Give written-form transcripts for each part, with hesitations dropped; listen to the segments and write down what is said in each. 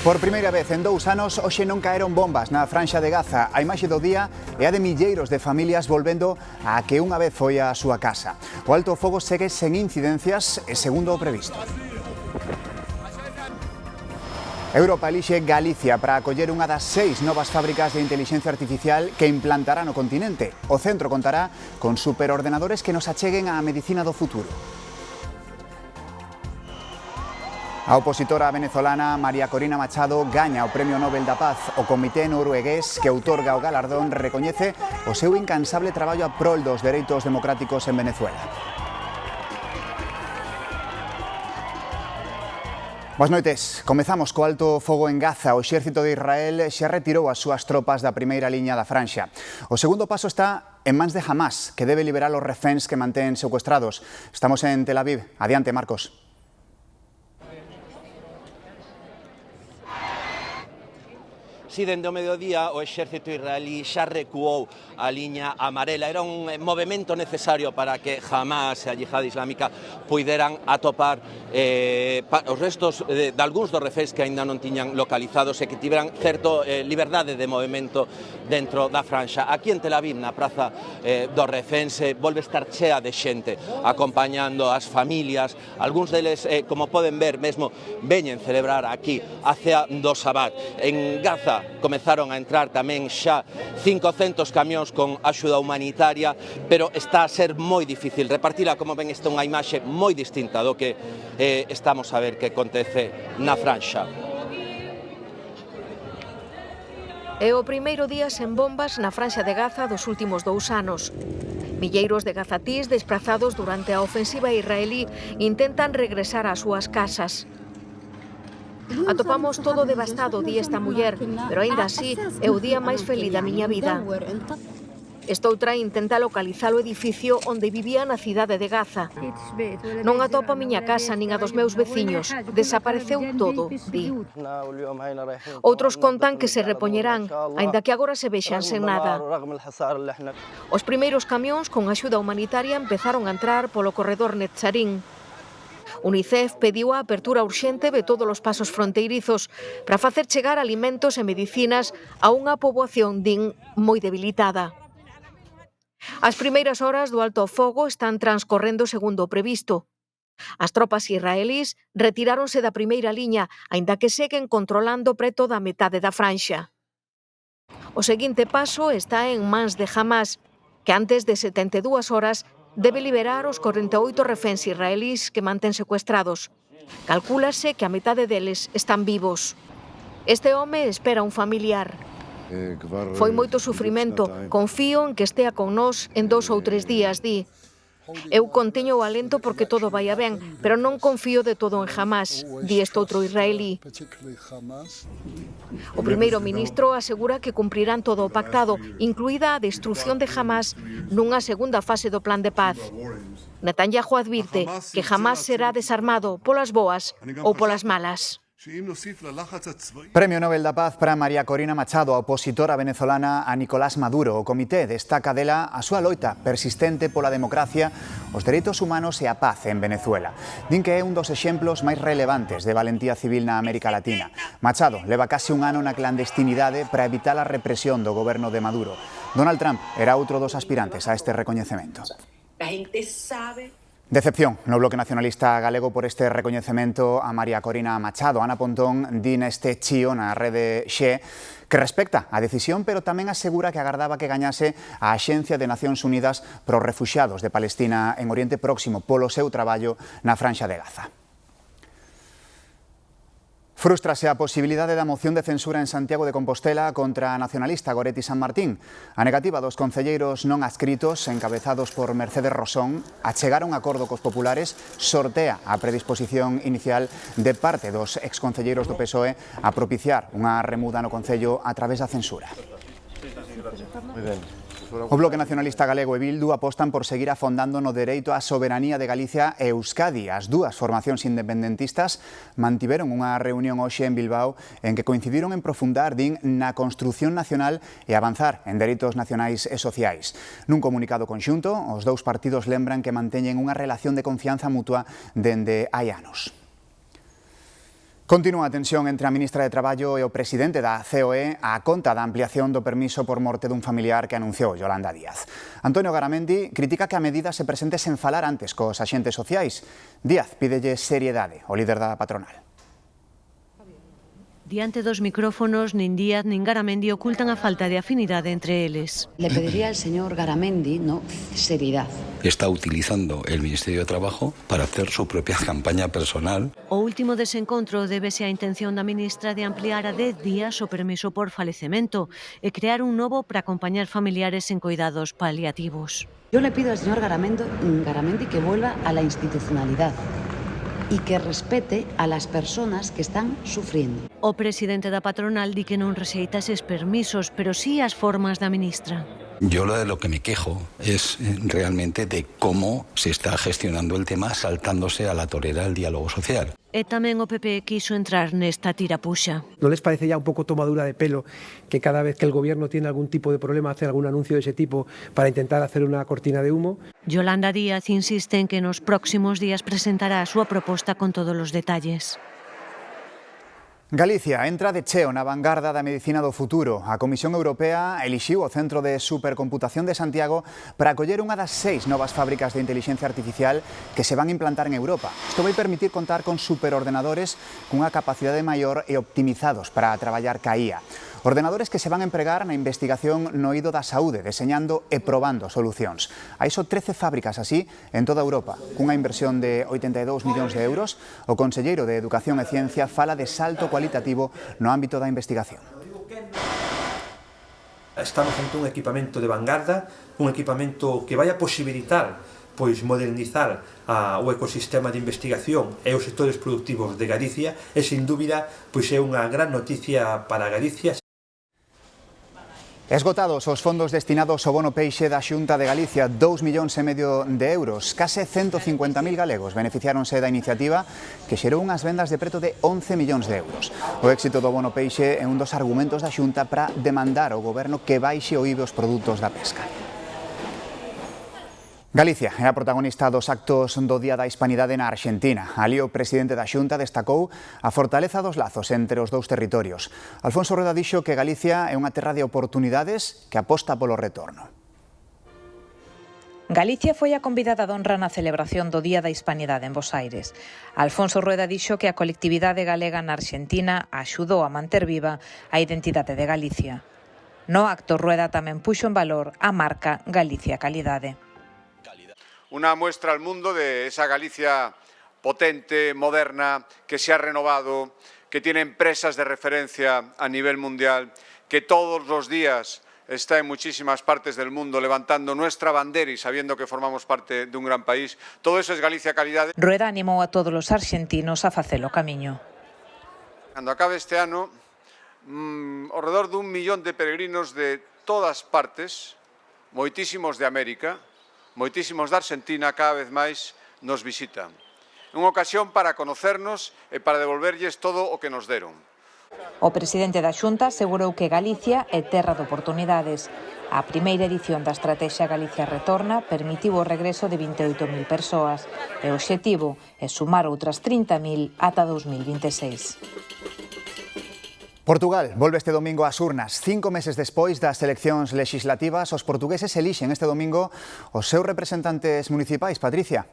Por primeira vez en 2 anos, hoxe non caeron bombas na franxa de Gaza. A imaxe do día é a de milleiros de familias volvendo a que unha vez foi a súa casa. O alto fogo segue sen incidencias e segundo o previsto. Europa elixe Galicia para acoller unha das 6 novas fábricas de intelixencia artificial que implantará no continente. O centro contará con superordenadores que nos acheguen á medicina do futuro. A opositora venezolana María Corina Machado gaña o Premio Nobel da Paz. O comité noruegués que outorga o galardón recoñece o seu incansable traballo a prol dos dereitos democráticos en Venezuela. Boas noites. Comezamos co alto fogo en Gaza. O exército de Israel xa retirou as súas tropas da primeira liña da franxa. O segundo paso está en mans de Hamas, que debe liberar os reféns que mantén secuestrados. Estamos en Tel Aviv. Adiante, Marcos. Si dende o mediodía o exército israelí xa recuou a liña amarela. Era un movimento necesario para que Hamas e a Yihad Islámica puideran atopar os restos de algúns dos reféns que aínda non tiñan localizados e que tiveran certo liberdade de movimento dentro da franxa. Aquí en Tel Aviv, na praza dos reféns, volve estar chea de xente acompañando as familias. Algúns deles, como poden ver, mesmo veñen celebrar aquí a cea do Sabbat. En Gaza comezaron a entrar tamén xa 500 camións con axuda humanitaria, pero está a ser moi difícil repartila. Como ven, esta é unha imaxe moi distinta do que estamos a ver que acontece na franxa. É o primeiro día sen bombas na franxa de Gaza dos últimos 2 anos. Milleiros de gazatís desprazados durante a ofensiva israelí intentan regresar ás súas casas. Atopamos todo devastado, di esta muller, pero aínda así é o día máis feliz da miña vida. Estoutra intenta localizar o edificio onde vivía na cidade de Gaza. Non atopo a miña casa nin a dos meus veciños. Desapareceu todo, di. Outros contan que se repoñerán, aínda que agora se vexan sen nada. Os primeiros camións con axuda humanitaria empezaron a entrar polo corredor Netzarim. UNICEF pediu a apertura urxente de todos os pasos fronteirizos para facer chegar alimentos e medicinas a unha poboación, din, moi debilitada. As primeiras horas do alto fogo están transcorrendo segundo o previsto. As tropas israelís retiráronse da primeira liña, aínda que seguen controlando preto da metade da franxa. O seguinte paso está en mans de Hamas, que antes de 72 horas debe liberar os 48 reféns israelís que mantén secuestrados. Calcúlase que a metade deles están vivos. Este home espera un familiar. Foi moito sufrimento. Confío en que estea con nós en 2 ou 3 días, di. Eu conteño o alento porque todo vai ben, pero non confío de todo en Hamas, di este outro israelí. O primeiro ministro asegura que cumprirán todo o pactado, incluída a destrucción de Hamas nunha segunda fase do plan de paz. Netanyahu advirte que Hamas será desarmado polas boas ou polas malas. Premio Nobel da Paz para María Corina Machado, a opositora venezolana a Nicolás Maduro. O comité destaca dela a súa loita persistente pola democracia, os dereitos humanos e a paz en Venezuela. Din que é un dos exemplos máis relevantes de valentía civil na América Latina. Machado leva case un ano na clandestinidade para evitar a represión do goberno de Maduro. Donald Trump era outro dos aspirantes a este recoñecemento. La gente sabe. Decepción no Bloque Nacionalista Galego por este recoñecemento a María Corina Machado. Ana Pontón di neste chío na rede Xe que respecta a decisión, pero tamén asegura que agardaba que gañase a Axencia de Nacións Unidas para os Refuxiados de Palestina en Oriente Próximo polo seu traballo na franxa de Gaza. Frústrase a posibilidade da moción de censura en Santiago de Compostela contra a nacionalista Goretti San Martín. A negativa dos concelleiros non adscritos, encabezados por Mercedes Rosón, a chegar a un acordo cos populares, sortea a predisposición inicial de parte dos exconcelleiros do PSOE a propiciar unha remuda no Concello a través da censura. O Bloque Nacionalista Galego e Bildu apostan por seguir afondando no dereito á soberanía de Galicia e Euskadi. As dúas formacións independentistas mantiveron unha reunión hoxe en Bilbao en que coincidiron en profundar, din, na construción nacional e avanzar en dereitos nacionais e sociais. Nun comunicado conxunto, os dous partidos lembran que manteñen unha relación de confianza mutua dende hai anos. Continúa a tensión entre a ministra de Traballo e o presidente da COE á conta da ampliación do permiso por morte dun familiar que anunciou Yolanda Díaz. Antonio Garamendi critica que a medida se presente sen falar antes cos axentes sociais. Díaz pídelle seriedade ao líder da patronal. Diante dos micrófonos, nin Díaz nin Garamendi ocultan a falta de afinidade entre eles. Le pediría al señor Garamendi, seriedad. Está utilizando el Ministerio de Trabajo para hacer su propia campaña personal. O último desencontro débese á intención da ministra de ampliar a 10 días o permiso por falecemento e crear un novo para acompañar familiares en cuidados paliativos. Yo le pido al señor Garamendi que vuelva a la institucionalidad y que respete a las personas que están sufriendo. O presidente da patronal di que non rexeita eses permisos, pero sí as formas da ministra. Yo de lo que me quejo es realmente de cómo se está gestionando el tema saltándose a la torera el diálogo social. E tamén o PP quiso entrar nesta tirapuxa. ¿No les parece ya un poco tomadura de pelo que cada vez que el gobierno tiene algún tipo de problema hace algún anuncio de ese tipo para intentar hacer una cortina de humo? Yolanda Díaz insiste en que nos próximos días presentará a súa proposta con todos os detalles. Galicia entra de cheo na vanguarda da medicina do futuro. A Comisión Europea elixiu o Centro de Supercomputación de Santiago para acoller unha das 6 novas fábricas de inteligencia artificial que se van a implantar en Europa. Isto vai permitir contar con superordenadores cunha capacidade maior e optimizados para traballar ca IA. Ordenadores que se van a empregar na investigación no eido da saúde, deseñando e probando solucións. Hai só 13 fábricas así en toda Europa. Cunha inversión de 82 millóns de euros, o conselleiro de Educación e Ciencia fala de salto cualitativo no ámbito da investigación. Estamos ante un equipamento de vanguarda, un equipamento que vai a posibilitar modernizar o ecosistema de investigación e os sectores productivos de Galicia e, sin dúbida, é unha gran noticia para Galicia. Esgotados os fondos destinados ao bono peixe da Xunta de Galicia, 2,5 millóns de euros. Case 150.000 galegos beneficiáronse da iniciativa que xerou unhas vendas de preto de 11 millóns de euros. O éxito do bono peixe é un dos argumentos da Xunta para demandar ao goberno que baixe o IVA aos produtos da pesca. Galicia é a protagonista dos actos do Día da Hispanidade na Arxentina. Alí o presidente da Xunta destacou a fortaleza dos lazos entre os dous territorios. Alfonso Rueda dixo que Galicia é unha terra de oportunidades que aposta polo retorno. Galicia foi a convidada de honra na celebración do Día da Hispanidade en Bos Aires. Alfonso Rueda dixo que a colectividade galega na Arxentina axudou a manter viva a identidade de Galicia. No acto, Rueda tamén puxo en valor a marca Galicia Calidade. Una muestra al mundo de esa Galicia potente, moderna, que se ha renovado, que tiene empresas de referencia a nivel mundial, que todos los días está en muchísimas partes del mundo levantando nuestra bandera y sabiendo que formamos parte de un gran país. Todo eso es Galicia Calidad. Rueda animou a todos os arxentinos a facelo camiño. Cando acabe este ano, alrededor de 1 millón de peregrinos de todas partes, moitísimos de América, moitísimos da Argentina, cada vez máis nos visitan. Unha ocasión para conocernos e para devolverlles todo o que nos deron. O presidente da Xunta asegurou que Galicia é terra de oportunidades. A primeira edición da Estrategia Galicia Retorna permitiu o regreso de 28.000 persoas e o obxectivo é sumar outras 30.000 ata 2026. Portugal volve este domingo ás urnas. 5 meses despois das eleccións legislativas, os portugueses elixen este domingo os seus representantes municipais. Patricia.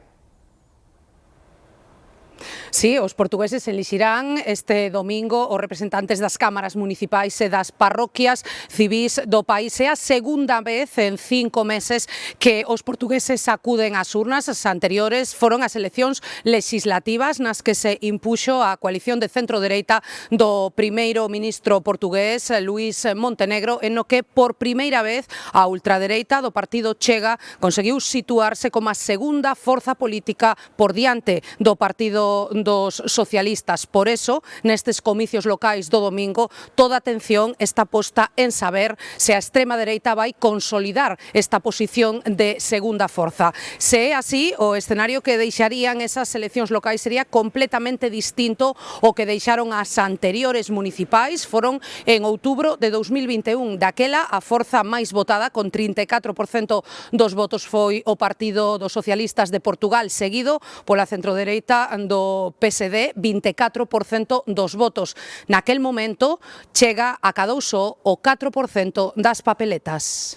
Sí, os portugueses elixirán este domingo os representantes das cámaras municipais e das parroquias civís do país. É a segunda vez en 5 meses que os portugueses acuden ás urnas. As anteriores foron as eleccións legislativas nas que se impuxo a coalición de centro-dereita do primeiro ministro portugués, Luís Montenegro, en no que por primeira vez a ultradereita do partido Chega conseguiu situarse como a segunda forza política por diante do partido dos socialistas. Por eso, nestes comicios locais do domingo, toda a atención está posta en saber se a extrema dereita vai consolidar esta posición de segunda forza. Se é así, o escenario que deixarían esas eleccións locais sería completamente distinto ao que deixaron as anteriores municipais. Foron en outubro de 2021. Daquela, a forza máis votada, con 34% dos votos, foi o Partido dos Socialistas de Portugal, seguido pola centrodereita do PSD 24% dos votos. Naquel momento chega a cada só o 4% das papeletas.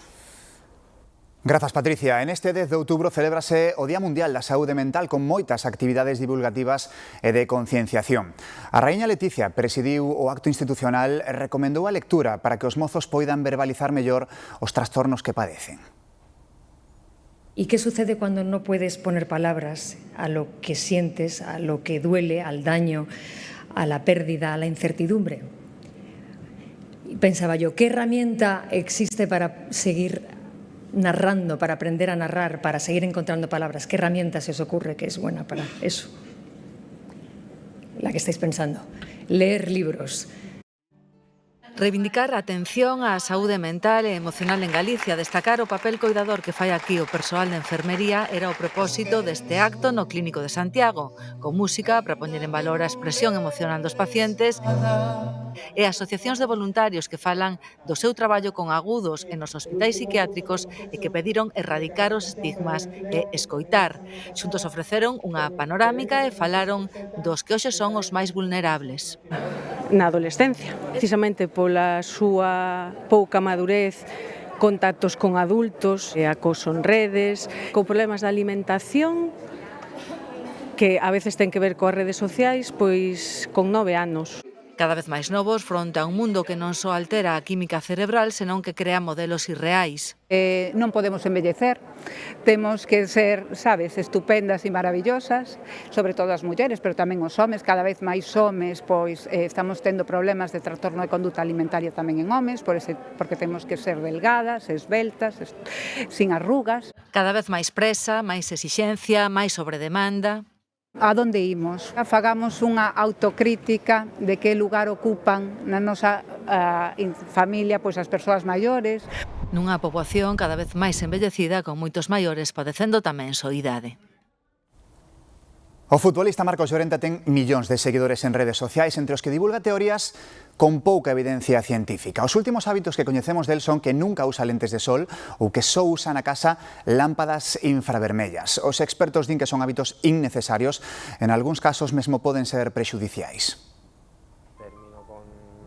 Grazas, Patricia. En este 10 de outubro celébrase o Día Mundial da Saúde Mental con moitas actividades divulgativas e de concienciación. A raíña Leticia presidiu o acto institucional e recomendou a lectura para que os mozos poidan verbalizar mellor os trastornos que padecen. ¿Y qué sucede cuando no puedes poner palabras a lo que sientes, a lo que duele, al daño, a la pérdida, a la incertidumbre? Y pensaba yo, ¿qué herramienta existe para seguir narrando, para aprender a narrar, para seguir encontrando palabras? ¿Qué herramienta se os ocurre que es buena para eso? La que estáis pensando. Leer libros. Reivindicar a atención á saúde mental e emocional en Galicia, destacar o papel coidador que fai aquí o persoal de enfermería era o propósito deste acto no Clínico de Santiago, con música para poñer en valor a expresión emocional dos pacientes e asociacións de voluntarios que falan do seu traballo con agudos en os hospitais psiquiátricos e que pediron erradicar os estigmas e escoitar. Xuntos ofreceron unha panorámica e falaron dos que hoxe son os máis vulnerables. Na adolescencia, precisamente pola súa pouca madurez, contactos con adultos, acoso en redes, con problemas de alimentación que a veces ten que ver coas redes sociais, pois con 9 anos. Cada vez máis novos fronte a un mundo que non só altera a química cerebral, senón que crea modelos irreais. Non podemos envellecer, temos que ser, sabes, estupendas e maravillosas, sobre todo as mulleres, pero tamén os homes, cada vez máis homes, pois estamos tendo problemas de trastorno de conduta alimentaria tamén en homes, porque temos que ser delgadas, esbeltas, sin arrugas. Cada vez máis presa, máis exixencia, máis sobredemanda. A donde imos? Fagamos unha autocrítica de que lugar ocupan na nosa familia pois as persoas maiores. Nunha poboación cada vez máis envellecida con moitos maiores padecendo tamén soidade. O futbolista Marcos Llorente ten millóns de seguidores en redes sociais, entre os que divulga teorías con pouca evidencia científica. Os últimos hábitos que coñecemos del son que nunca usa lentes de sol ou que só usa na casa lámpadas infravermellas. Os expertos din que son hábitos innecesarios, en algúns casos mesmo poden ser prexudiciais.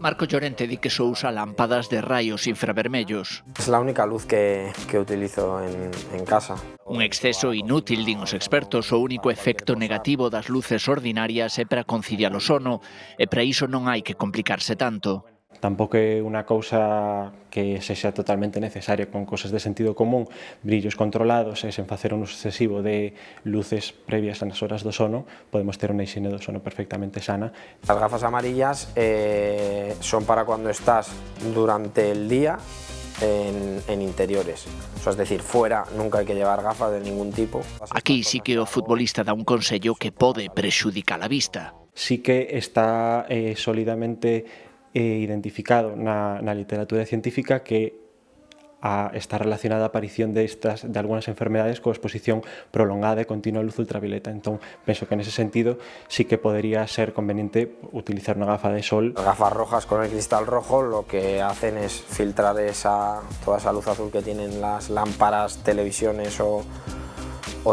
Marcos Llorente di que só usa lámpadas de rayos infravermellos. Es la única luz que utilizo en casa. Un exceso inútil, din os expertos, o único efecto negativo das luces ordinarias é para conciliar o sono, e para iso non hai que complicarse tanto. Tampouco é unha cousa que sexa totalmente necesaria, con cosas de sentido común, brillos controlados e sen facer un uso excesivo de luces previas nas horas do sono, podemos ter unha hixiene do sono perfectamente sana. Las gafas amarillas son para cuando estás durante el día en interiores, o sea, es decir, fuera nunca hai que llevar gafas de ningún tipo. Aquí sí que o futbolista dá un consello que pode prexudicar a vista. Sí que está sólidamente identificado na literatura científica que está relacionada a aparición de algunas enfermedades coa exposición prolongada e continua a luz ultravioleta. Entón, penso que nese sentido sí que podría ser conveniente utilizar unha gafa de sol. Las gafas rojas con el cristal rojo lo que hacen es filtrar toda esa luz azul que tienen las lámparas, televisiones o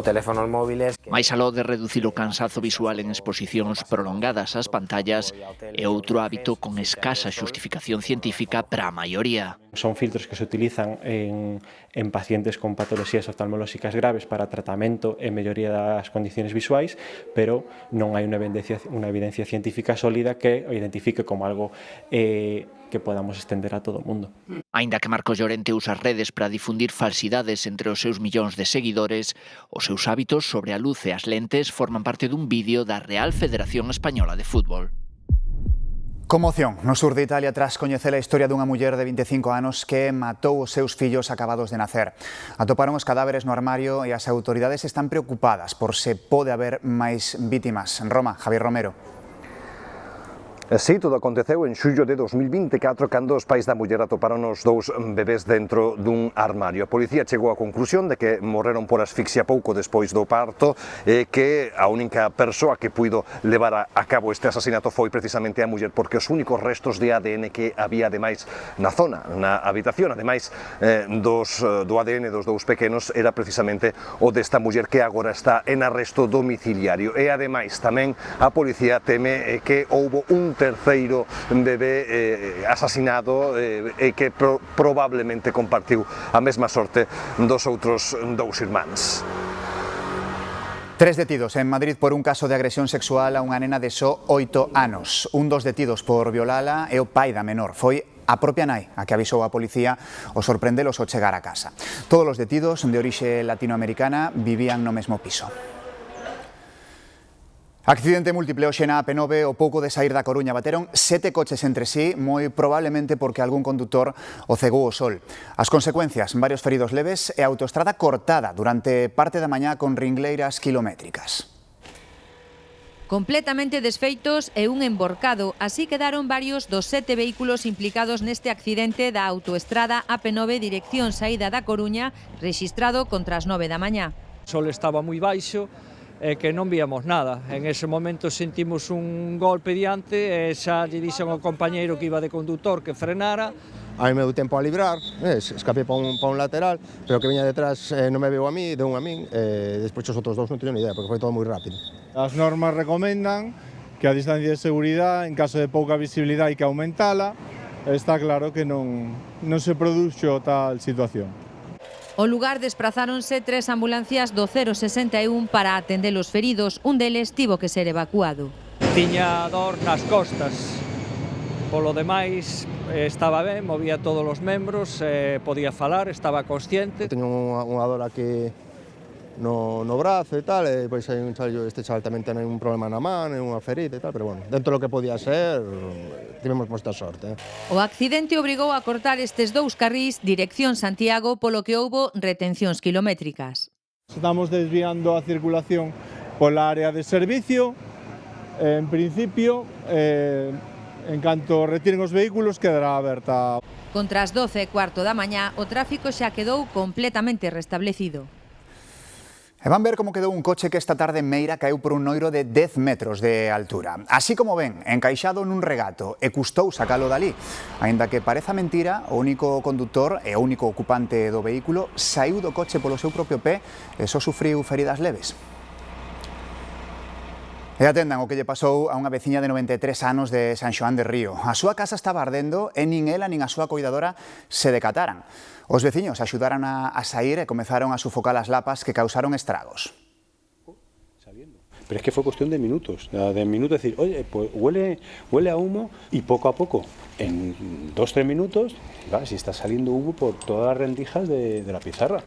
teléfonos móviles. Mais aló de reducir o cansazo visual en exposicións prolongadas ás pantallas, é outro hábito con escasa xustificación científica para a maioría. Son filtros que se utilizan en pacientes con patologías oftalmolóxicas graves para tratamento e melloría das condiciones visuais, pero non hai unha evidencia científica sólida que o identifique como algo que podamos estender a todo o mundo. Aínda que Marcos Llorente usa as redes para difundir falsidades entre os seus millóns de seguidores, os seus hábitos sobre a luz e as lentes forman parte dun vídeo da Real Federación Española de Fútbol. Conmoción no sur de Italia tras coñecer a historia dunha muller de 25 anos que matou os seus fillos acabados de nacer. Atoparon os cadáveres no armario e as autoridades están preocupadas por se pode haber máis vítimas. En Roma, Javier Romero. Sí, todo aconteceu en xullo de 2024 cando os pais da muller atoparon os dous bebés dentro dun armario. A policía chegou á conclusión de que morreron por asfixia pouco despois do parto e que a única persoa que puido levar a cabo este asasinato foi precisamente a muller, porque os únicos restos de ADN que había ademais na zona, na habitación, ademais do ADN dos dous pequenos, era precisamente o desta muller que agora está en arresto domiciliario. E ademais tamén a policía teme que houbo un terceiro bebé asasinado e que probablemente compartiu a mesma sorte dos outros dous irmáns. 3 detidos en Madrid por un caso de agresión sexual a unha nena de só 8 anos. Un dos detidos por violala é o pai da menor. Foi a propia nai a que avisou a policía o sorprendelos ao chegar a casa. Todos os detidos de orixe latinoamericana vivían no mesmo piso. Accidente múltiple hoxe na AP9 ao pouco de saír da Coruña. Bateron 7 coches entre sí, moi probablemente porque algún condutor o cegou o sol. As consecuencias, varios feridos leves e a autoestrada cortada durante parte da mañá con ringleiras kilométricas. Completamente desfeitos e un emborcado, así quedaron varios dos 7 vehículos implicados neste accidente da autoestrada AP9 dirección saída da Coruña, rexistrado contra as 9 da mañá. O sol estaba moi baixo, que non víamos nada. En ese momento sentimos un golpe diante e xa lle dixen ao compañeiro que iba de condutor que frenara. A mí me deu tempo a librar, escapé pa un lateral, pero que viña detrás non me veu a mí, deu a min, e despois os outros dous non teño ni idea, porque foi todo moi rápido. As normas recomendan que a distancia de seguridade, en caso de pouca visibilidade, hai que aumentala. Está claro que non se produxo tal situación. Ao lugar desprazáronse 3 ambulancias do 061 para atender os feridos. Un deles tivo que ser evacuado. Tiña dor nas costas. Polo demais, estaba ben, movía todos os membros, podía falar, estaba consciente. Teño unha dor aquí no brazo e tal, e pois hai este chaval tamén ten un problema na man, unha ferida e tal, pero bueno, dentro do que podía ser, tivemos moita sorte. O accidente obrigou a cortar estes 2 carrís dirección Santiago, polo que houbo retencións kilométricas. Estamos desviando a circulación pola área de servicio. En principio, en canto retiren os vehículos, quedará aberta. Contra as 12:15 da mañá, o tráfico xa quedou completamente restablecido. E van ver como quedou un coche que esta tarde en Meira caeu por un noiro de 10 metros de altura. Así como ven, encaixado nun regato, e custou sacalo dali. Aínda que pareza mentira, o único condutor e o único ocupante do vehículo saiu do coche polo seu propio pé e só sufriu feridas leves. E atendan o que lle pasou a unha veciña de 93 anos de San Xoán de Río. A súa casa estaba ardendo e nin ela nin a súa coidadora se decataran. Os veciños axudaron a sair e comezaron a sufocar as lapas que causaron estragos. Pero es que fue cuestión de minutos, decir, oye, pues huele a humo y poco a poco, en 2-3 minutos, si está saliendo humo por todas las rendijas de la pizarra.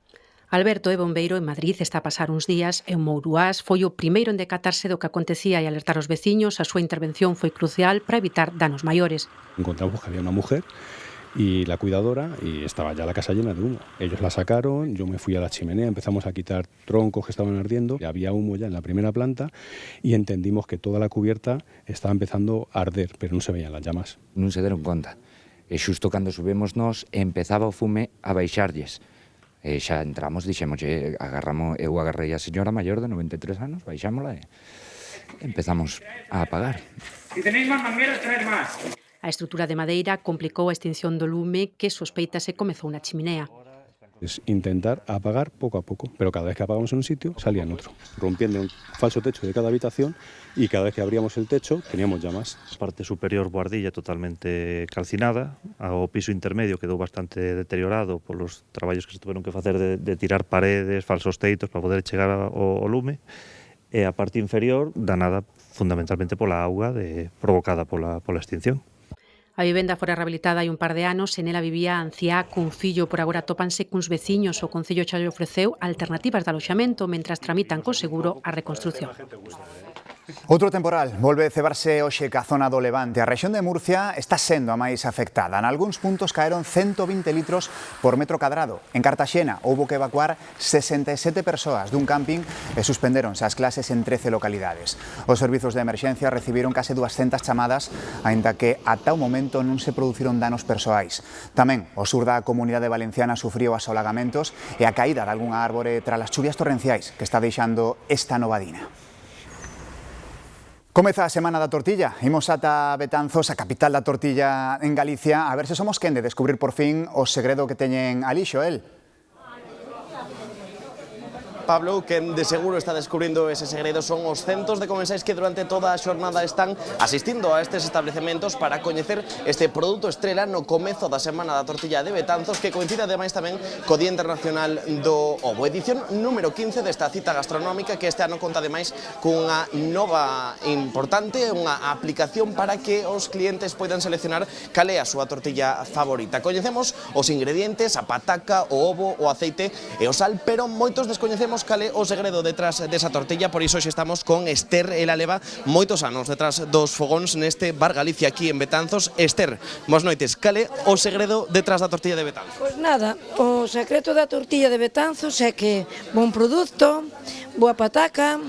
Alberto é bombeiro en Madrid, está a pasar uns días en Mouruás, foi o primeiro en decatarse do que acontecía e alertar os veciños. A súa intervención foi crucial para evitar danos maiores. Encontramos que había una mujer y la cuidadora y estaba ya la casa llena de humo. Ellos la sacaron, yo me fui a la chimenea, empezamos a quitar troncos que estaban ardiendo, había humo ya en la primera planta y entendimos que toda la cubierta estaba empezando a arder, pero non se veían las llamas. Non se deron conta. E xusto cando subimos nós, empezaba o fume a baixarlles. E xa entramos, dixemos, eu agarrei a señora maior de 93 anos, baixámola e empezamos a apagar. Si tenéis máis mangueras, traed máis. A estrutura de madeira complicou a extinción do lume que sospeitase comezou na chimenea. Es intentar apagar poco a poco, pero cada vez que apagamos en un sitio, salía en otro, rompiendo un falso techo de cada habitación y cada vez que abríamos el techo teníamos llamas. Parte superior boardilla totalmente calcinada, o piso intermedio quedou bastante deteriorado polos traballos que se tuveron que facer de tirar paredes, falsos teitos para poder chegar ao lume, e a parte inferior danada fundamentalmente pola auga provocada pola extinción. A vivenda fora rehabilitada hai un par de anos e nela vivía a anciá cun fillo. Por agora tópanse cuns veciños. O Concello xa lle ofreceu alternativas de aloxamento mentras tramitan co seguro a reconstrucción. Outro temporal volve cebarse hoxe ca zona do Levante. A rexión de Murcia está sendo a máis afectada. En algúns puntos caeron 120 litros por metro cadrado. En Cartaxena houbo que evacuar 67 persoas dun camping e suspendéronse as clases en 13 localidades. Os servizos de emerxencia recibiron case 200 chamadas, aínda que ata o momento non se produciron danos persoais. Tamén o sur da Comunidade Valenciana sufriu asolagamentos e a caída de algunha árbore tras as chuvias torrenciais que está deixando esta novadina. Comeza a Semana da Tortilla. Imos ata Betanzos, a capital da tortilla en Galicia, a ver se somos quen de descubrir por fin o segredo que teñen alí, Xoel. Pablo, que de seguro está descubrindo ese segredo son os centos de comensais que durante toda a xornada están asistindo a estes establecementos para coñecer este produto estrela no comezo da Semana da Tortilla de Betanzos, que coincide ademais tamén co Día Internacional do Ovo. Edición número 15 desta cita gastronómica que este ano conta ademais cunha nova importante, unha aplicación para que os clientes poidan seleccionar cal é a súa tortilla favorita. Coñecemos os ingredientes, a pataca, o ovo, o aceite e o sal, pero moitos descoñecemos cal é o segredo detrás desa tortilla, por iso hoxe estamos con Ester, ela leva moitos anos detrás dos fogóns neste Bar Galicia aquí en Betanzos. Ester, boas noites, cal é o segredo detrás da tortilla de Betanzos? Pois nada, o secreto da tortilla de Betanzos é que bon produto, boa pataca,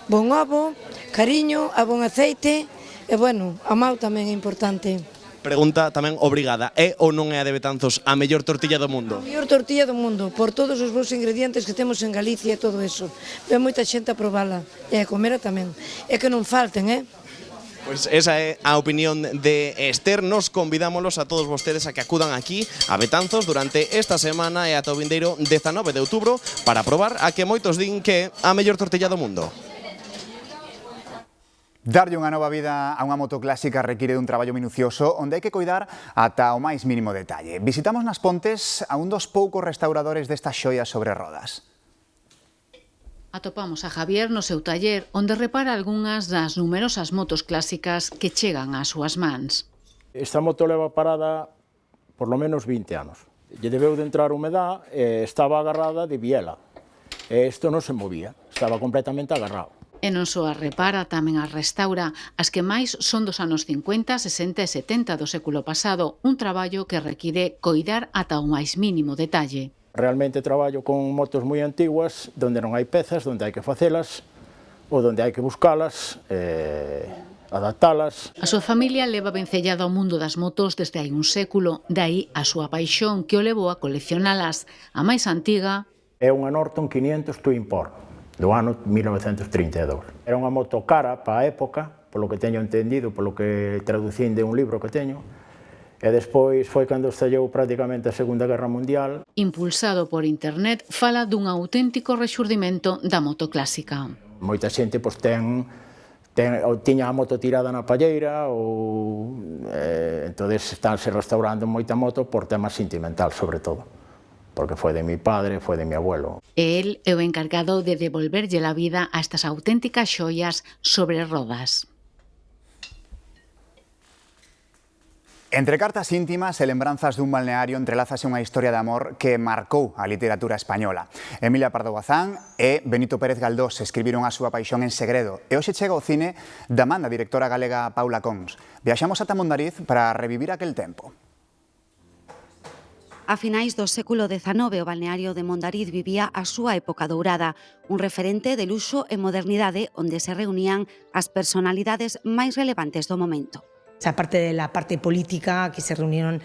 bon ovo, cariño, a bon aceite e, bueno, a mau tamén é importante. Pregunta tamén obrigada, é ou non é a de Betanzos a mellor tortilla do mundo? A mellor tortilla do mundo, por todos os bons ingredientes que temos en Galicia e todo eso. Ven moita xente a probala e a comera tamén. É que non falten, Pois esa é a opinión de Ester. Nos convidámolos a todos vostedes a que acudan aquí a Betanzos durante esta semana e ata o vindeiro 19 de outubro para probar a que moitos din que é a mellor tortilla do mundo. Darlle unha nova vida a unha moto clásica require dun traballo minucioso onde hai que coidar ata o máis mínimo detalle. Visitamos nas Pontes a un dos poucos restauradores destas xoias sobre rodas. Atopamos a Javier no seu taller, onde repara algunhas das numerosas motos clásicas que chegan ás súas mans. Esta moto leva parada por lo menos 20 anos. Lle debeu de entrar humedad e estaba agarrada de biela. E isto non se movía, estaba completamente agarrado. E non só a repara, tamén a restaura. As que máis son dos anos 50, 60 e 70 do século pasado, un traballo que require coidar ata o máis mínimo detalle. Realmente traballo con motos moi antiguas, onde non hai pezas, onde hai que facelas, ou onde hai que buscalas, adaptalas. A súa familia leva vencellado ao mundo das motos desde hai un século, dai a súa paixón que o levou a coleccionalas. A máis antiga é unha Norton 500 Twin Port, do ano 1932. Era unha moto cara para a época, polo que teño entendido, polo que traducín de un libro que teño, e despois foi cando estallou prácticamente a Segunda Guerra Mundial. Impulsado por internet, fala dun auténtico rexurdimento da moto clásica. Moita xente tiña a moto tirada na palleira, ou entonces estánse restaurando moita moto por temas sentimental, sobre todo, porque foi de mi padre, foi de mi abuelo. E el é o encargado de devolverlle a vida a estas auténticas xoias sobre rodas. Entre cartas íntimas e lembranzas dun balneario entrelázase unha historia de amor que marcou a literatura española. Emilia Pardo Bazán e Benito Pérez Galdós escribiron a súa paixón en segredo e hoxe chega ao cine da man da directora galega Paula Cons. Viaxamos ata Mondariz para revivir aquel tempo. A finais do século XIX, o balneario de Mondariz vivía a súa época dourada, un referente de luxo e modernidade onde se reunían as personalidades máis relevantes do momento. Aparte de la parte política, aquí se reunieron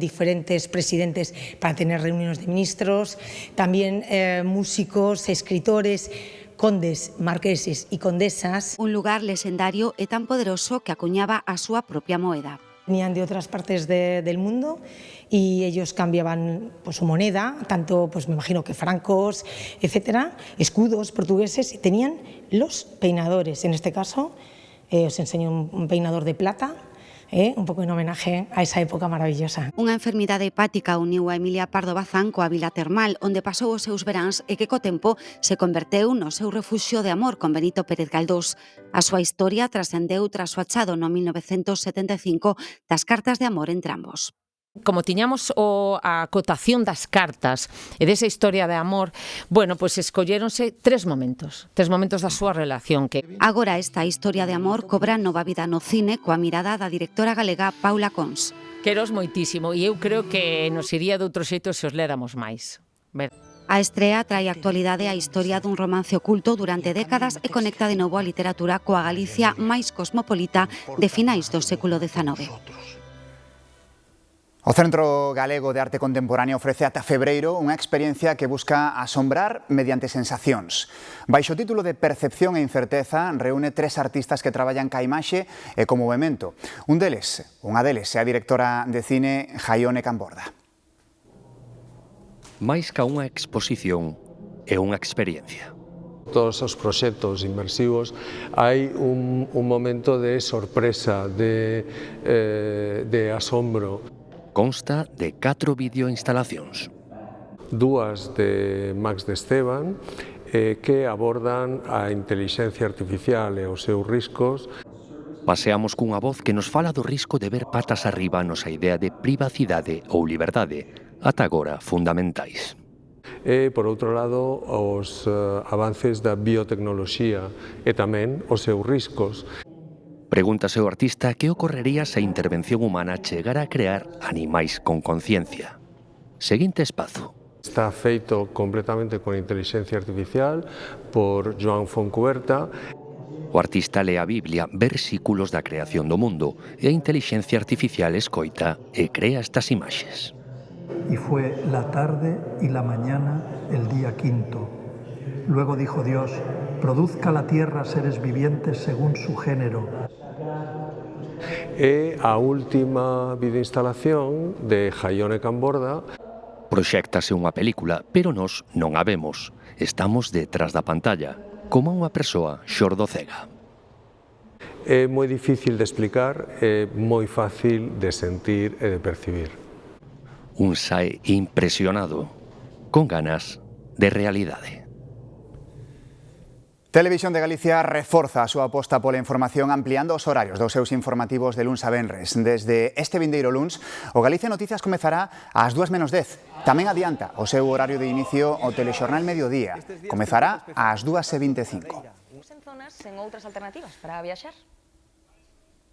diferentes presidentes para tener reuniones de ministros, también músicos, escritores, condes, marqueses y condesas. Un lugar legendario e tan poderoso que acuñaba a súa propia moeda. Venían de otras partes del mundo y ellos cambiaban su moneda, tanto me imagino que francos, etcétera, escudos portugueses, y tenían los peinadores. En este caso os enseño un peinador de plata, un pouco en homenaje a esa época maravillosa. Unha enfermidade hepática uniu a Emilia Pardo Bazán coa vila termal, onde pasou os seus veráns e que co tempo se converteu no seu refuxio de amor con Benito Pérez Galdós. A súa historia trascendeu tras o achado no 1975 das cartas de amor entre ambos. Como tiñamos a acotación das cartas e desa historia de amor, bueno, pois escolléronse tres momentos da súa relación. Agora esta historia de amor cobra nova vida no cine coa mirada da directora galega Paula Cons. Queros moitísimo e eu creo que nos iría de outro xeito se os léramos máis. A estrea trae a actualidade a historia dun romance oculto durante décadas e conecta de novo a literatura coa Galicia máis cosmopolita de finais do século XIX. O Centro Galego de Arte Contemporánea ofrece ata febreiro unha experiencia que busca asombrar mediante sensacións. Baixo o título de Percepción e Incerteza, reúne tres artistas que traballan ca imaxe e co movemento. Unha deles é a directora de cine Jaione Camborda. Máis ca unha exposición é unha experiencia. Todos os proxectos inmersivos hai un momento de sorpresa, de asombro. Consta de 4 videoinstalacións. 2 de Max de Esteban que abordan a intelixencia artificial e os seus riscos. Paseamos cunha voz que nos fala do risco de ver patas arriba a nosa idea de privacidade ou liberdade, ata agora fundamentais. E, por outro lado, os avances da biotecnoloxía e tamén os seus riscos. Pregúntase o artista que ocorrería se a intervención humana chegara a crear animais con conciencia. Seguinte espazo. Está feito completamente con inteligencia artificial por Joan Foncuberta. O artista lee a Biblia, versículos da creación do mundo, e a inteligencia artificial escoita e crea estas imaxes. Y fue la tarde y la mañana el día quinto. Luego dijo Dios, produzca la tierra seres vivientes según su género. E a última videoinstalación de Jaione Camborda. Proxéctase unha película, pero nós non a vemos. Estamos detrás da pantalla, como unha persoa xordocega. É moi difícil de explicar, é moi fácil de sentir e de percibir. Un sae impresionado, con ganas de realidade. Televisión de Galicia reforza a súa aposta pola información ampliando os horarios dos seus informativos de luns a venres. Desde este vindeiro luns, o Galicia Noticias comezará ás 2:10. Tamén adianta o seu horario de inicio o Telexornal Mediodía. Comezará ás 2:25. En zonas sen outras alternativas para viaxar.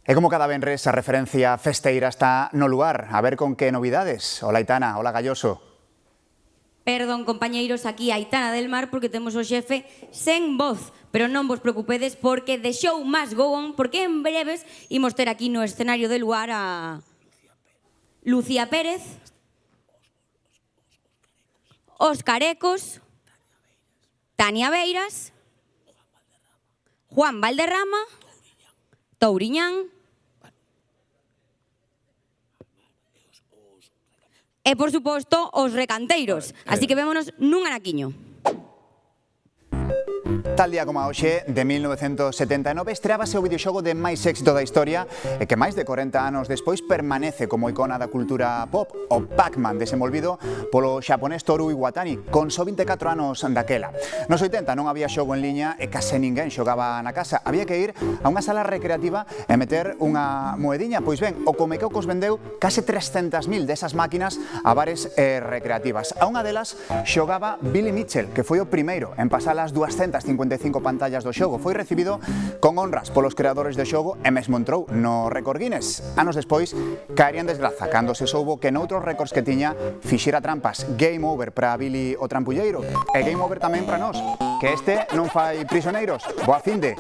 E como cada venres, a referencia festeira está no lugar. A ver con que novidades. Hola, Aitana. Hola, Galloso. Perdón, compañeiros, aquí a Aitana del Mar porque temos o xefe sen voz, pero non vos preocupedes porque the show must go on, porque en breves imos ter aquí no escenario de lugar a Lucía Pérez, Os Carecos, Tania Beiras, Juan Valderrama, Touriñán e, por suposto, os recanteiros. Así que vémonos nun anaquiño. Tal día como a hoxe, de 1979, estreábase o videoxogo de máis éxito da historia e que máis de 40 anos despois permanece como icona da cultura pop, o Pac-Man, desenvolvido polo xaponés Toru Iwatani, con só 24 anos daquela. Nos 80 non había xogo en liña e case ninguén xogaba na casa. Había que ir a unha sala recreativa e meter unha moediña. Pois ben, o Comecocos vendeu case 300.000 desas máquinas a bares recreativas. A unha delas xogaba Billy Mitchell, que foi o primeiro en pasar as 255 pantallas do xogo. Foi recibido con honras polos creadores do xogo e mesmo entrou no récord Guinness. Anos despois, caería en desgraza cando se soubo que noutros récords que tiña fixera trampas. Game over para Billy o trampulleiro e game over tamén para nós, que este non fai prisioneiros. Boa finde.